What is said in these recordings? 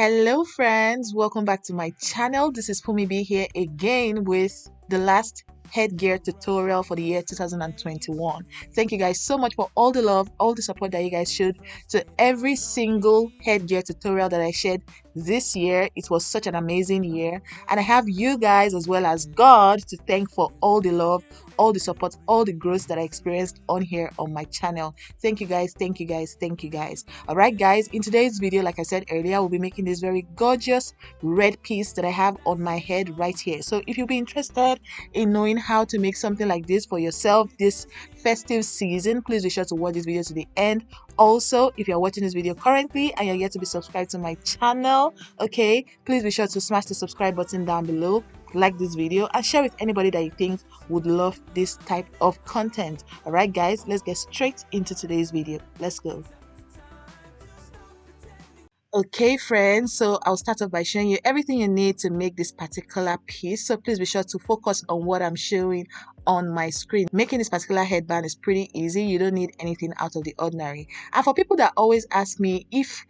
Hello friends, welcome back to my channel. This is Funmibi here again with the last headgear tutorial for the year 2021. Thank you guys so much for all the love, all the support that you guys showed to every single headgear tutorial that I shared this year. It was such an amazing year, and I have you guys as well as God to thank for all the love, all the support, all the growth that I experienced on here on my channel. Thank you guys, thank you guys, thank you guys. All right guys, in today's video, like I said earlier, we'll be making this very gorgeous red piece that I have on my head right here. So if you'll be interested in knowing how to make something like this for yourself this festive season, please be sure to watch this video to the end. Also, if you're watching this video currently and you're yet to be subscribed to my channel, okay, please be sure to smash the subscribe button down below, like this video, and share with anybody that you think would love this type of content. All right guys, let's get straight into today's video. Let's go. Okay friends, so I'll start off by showing you everything you need to make this particular piece. So please be sure to focus on what I'm showing on my screen. Making this particular headband is pretty easy. You don't need anything out of the ordinary. And for people that always ask me if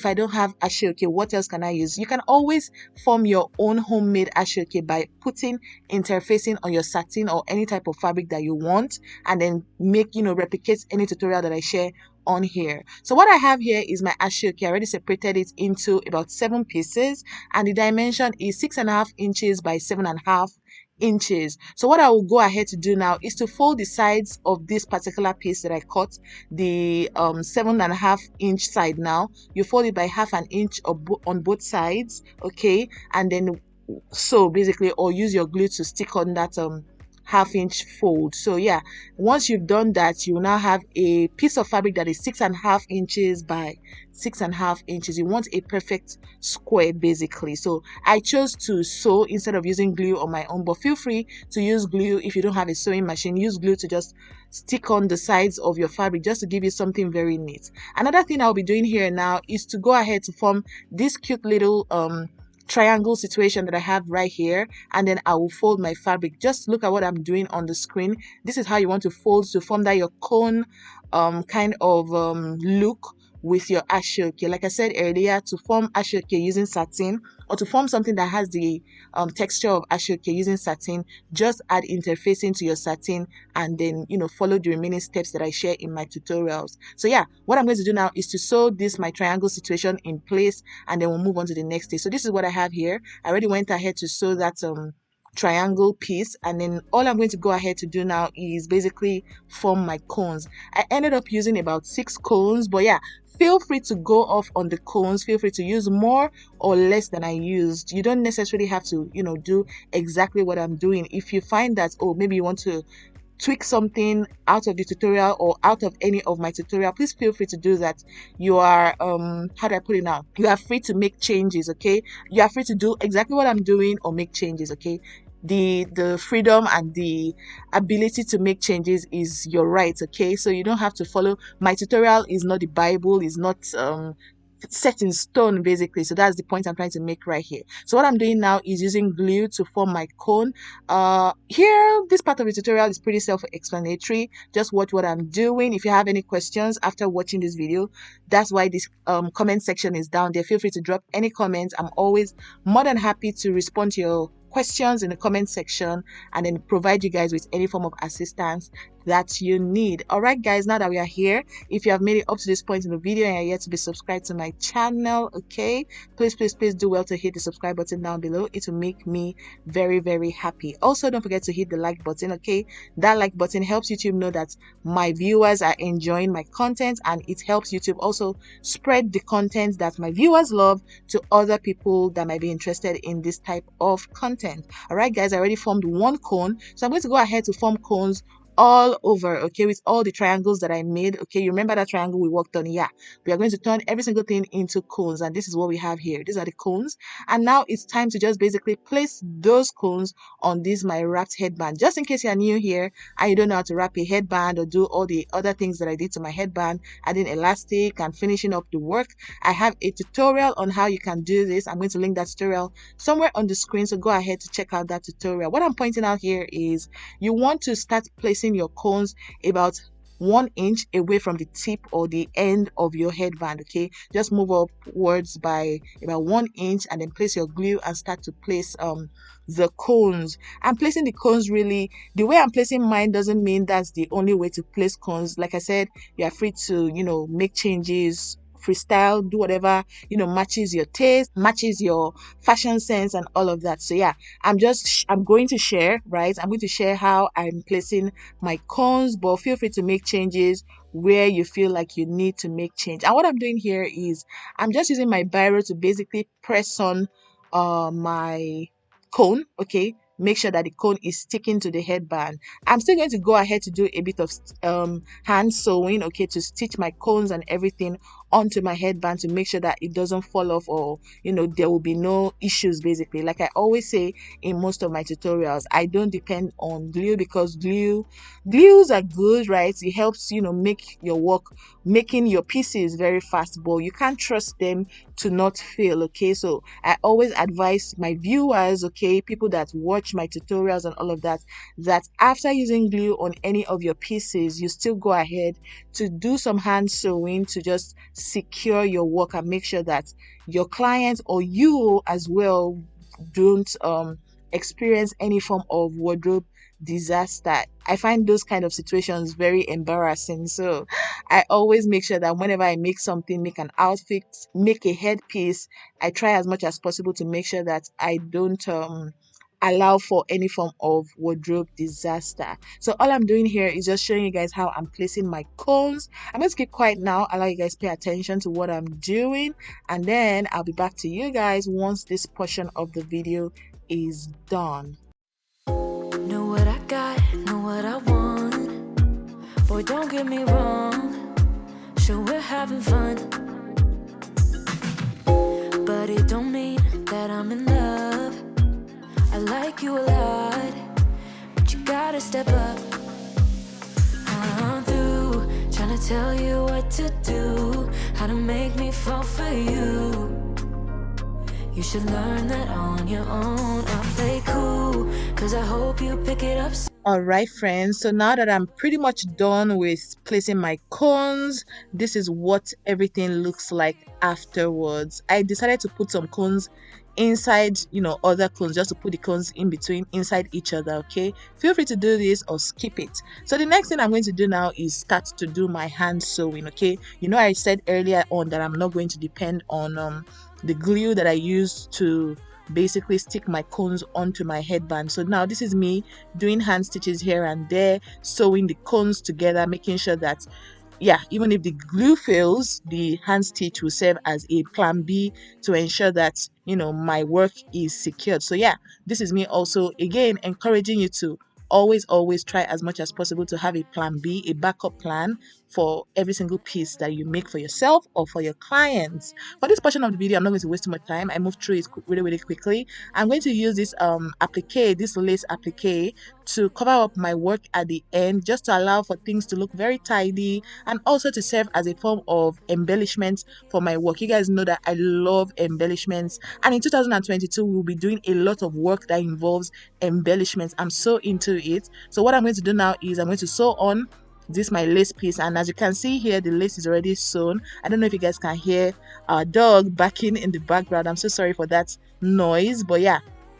I don't have ashoke, what else can I use? You can always form your own homemade ashoke by putting interfacing on your satin or any type of fabric that you want, and then replicate any tutorial that I share on here. So what I have here is my ashoke. I already separated it into about 7 pieces, and the dimension is 6.5 inches by 7.5 inches. So what I will go ahead to do now is to fold the sides of this particular piece that I cut, the 7.5 inch side. Now you fold it by 1/2 inch on both sides, okay, and then so basically, or use your glue to stick on that 1/2 inch fold. So yeah, once you've done that, you will now have a piece of fabric that is 6.5 inches by 6.5 inches. You want a perfect square basically. So I chose to sew instead of using glue on my own, but feel free to use glue if you don't have a sewing machine. Use glue to just stick on the sides of your fabric just to give you something very neat. Another thing I'll be doing here now is to go ahead to form this cute little triangle situation that I have right here, and then I will fold my fabric. Just look at what I'm doing on the screen. This is how you want to fold to form that your cone kind of look with your ashoke. Like I said earlier, to form ashoke using satin, or to form something that has the texture of ashoke using satin, just add interfacing to your satin, and then follow the remaining steps that I share in my tutorials. So yeah, what I'm going to do now is to sew this my triangle situation in place, and then we'll move on to the next stage. So this is what I have here. I already went ahead to sew that triangle piece, and then all I'm going to go ahead to do now is basically form my cones. I ended up using about 6 cones, but yeah, feel free to go off on the cones. Feel free to use more or less than I used. You don't necessarily have to do exactly what I'm doing. If you find that maybe you want to tweak something out of the tutorial or out of any of my tutorial, please feel free to do that. You are how do I put it now, you are free to make changes, okay? You are free to do exactly what I'm doing or make changes, okay? The freedom and the ability to make changes is your right, okay? So you don't have to follow my tutorial. Is not the Bible, is not set in stone basically. So that's the point I'm trying to make right here. So what I'm doing now is using glue to form my cone. Here, this part of the tutorial is pretty self-explanatory. Just watch what I'm doing. If you have any questions after watching this video, that's why this comment section is down there. Feel free to drop any comments. I'm always more than happy to respond to your questions in the comment section, and then provide you guys with any form of assistance that you need. All right guys, now that we are here, if you have made it up to this point in the video and you're yet to be subscribed to my channel, okay, please do well to hit the subscribe button down below. It will make me very, very happy. Also, don't forget to hit the like button, okay? That like button helps YouTube know that my viewers are enjoying my content, and it helps YouTube also spread the content that my viewers love to other people that might be interested in this type of content. All right guys, I already formed 1 cone, so I'm going to go ahead to form cones all over, okay, with all the triangles that I made. Okay, you remember that triangle we worked on? Yeah, we are going to turn every single thing into cones, and this is what we have here. These are the cones, and now it's time to just basically place those cones on this my wrapped headband. Just in case you're new here and you don't know how to wrap a headband or do all the other things that I did to my headband, adding elastic and finishing up the work, I have a tutorial on how you can do this. I'm going to link that tutorial somewhere on the screen, so go ahead to check out that tutorial. What I'm pointing out here is you want to start placing your cones about 1 inch away from the tip or the end of your headband. Okay, just move upwards by about 1 inch and then place your glue and start to place the cones. I'm placing the cones, really the way I'm placing mine doesn't mean that's the only way to place cones. Like I said, you are free to, make changes, freestyle, do whatever, matches your taste, matches your fashion sense and all of that. So yeah, I'm going to share, right? I'm going to share how I'm placing my cones, but feel free to make changes where you feel like you need to make change. And what I'm doing here is I'm just using my biro to basically press on my cone. Okay, make sure that the cone is sticking to the headband. I'm still going to go ahead to do a bit of hand sewing, okay, to stitch my cones and everything onto my headband to make sure that it doesn't fall off, or there will be no issues. Basically, like I always say in most of my tutorials, I don't depend on glue, because glues are good, right? It helps make your work, making your pieces very fast, but you can't trust them to not fail. Okay, so I always advise my viewers, okay, people that watch my tutorials and all of that, that after using glue on any of your pieces, you still go ahead to do some hand sewing to just secure your work and make sure that your clients or you as well don't experience any form of wardrobe disaster. I find those kind of situations very embarrassing, so I always make sure that whenever I make something, make an outfit, make a headpiece, I try as much as possible to make sure that I don't allow for any form of wardrobe disaster. So all I'm doing here is just showing you guys how I'm placing my cones. I'm going to keep quiet now, allow you guys pay attention to what I'm doing, and then I'll be back to you guys once this portion of the video is done. Know what I got, know what I want. Boy, don't get me wrong, sure we're having fun, but it don't mean that I'm in love. I like you a lot, but you gotta step up. I'm through trying to tell you what to do, how to make me fall for you. You should learn that on your own. I'll play cool, cause I hope you pick it up. Alright friends, so now that I'm pretty much done with placing my cones, this is what everything looks like afterwards. I decided to put some cones inside other cones, just to put the cones in between, inside each other. Okay, feel free to do this or skip it. So the next thing I'm going to do now is start to do my hand sewing. Okay, I said earlier on that I'm not going to depend on the glue that I used to basically stick my cones onto my headband. So now this is me doing hand stitches here and there, sewing the cones together, making sure that even if the glue fails, the hand stitch will serve as a plan B to ensure that my work is secured. So this is me also again encouraging you to always try as much as possible to have a plan B, a backup plan for every single piece that you make for yourself or for your clients. For this portion of the video, I'm not going to waste too much time. I moved through it really quickly. I'm going to use this this lace applique to cover up my work at the end, just to allow for things to look very tidy and also to serve as a form of embellishment for my work. You guys know that I love embellishments, and in 2022 we'll be doing a lot of work that involves embellishments. I'm so into it. So what I'm going to do now is I'm going to sew on this my lace piece, and as you can see here, the lace is already sewn. I don't know if you guys can hear our dog barking in the background. I'm so sorry for that noise, but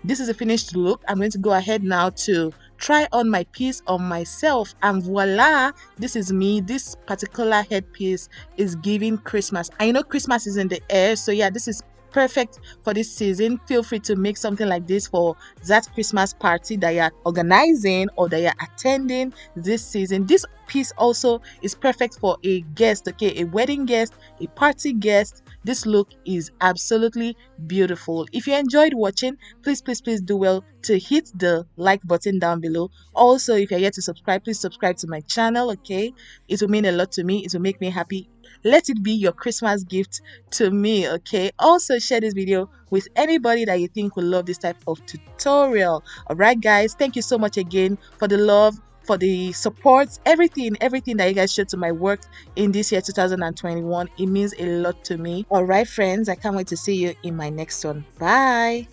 this is a finished look. I'm going to go ahead now to try on my piece on myself, and voila, this is me. This particular headpiece is giving Christmas. I know Christmas is in the air, so this is perfect for this season. Feel free to make something like this for that Christmas party that you're organizing or that you're attending this season. This piece also is perfect for a guest, okay, a wedding guest, a party guest. This look is absolutely beautiful. If you enjoyed watching, please do well to hit the like button down below. Also, if you're yet to subscribe, please subscribe to my channel, okay? It will mean a lot to me. It will make me happy. Let it be your Christmas gift to me, okay? Also, share this video with anybody that you think will love this type of tutorial. All right, guys, thank you so much again for the love, for the support, everything that you guys showed to my work in this year 2021. It means a lot to me. All right, friends, I can't wait to see you in my next one. Bye.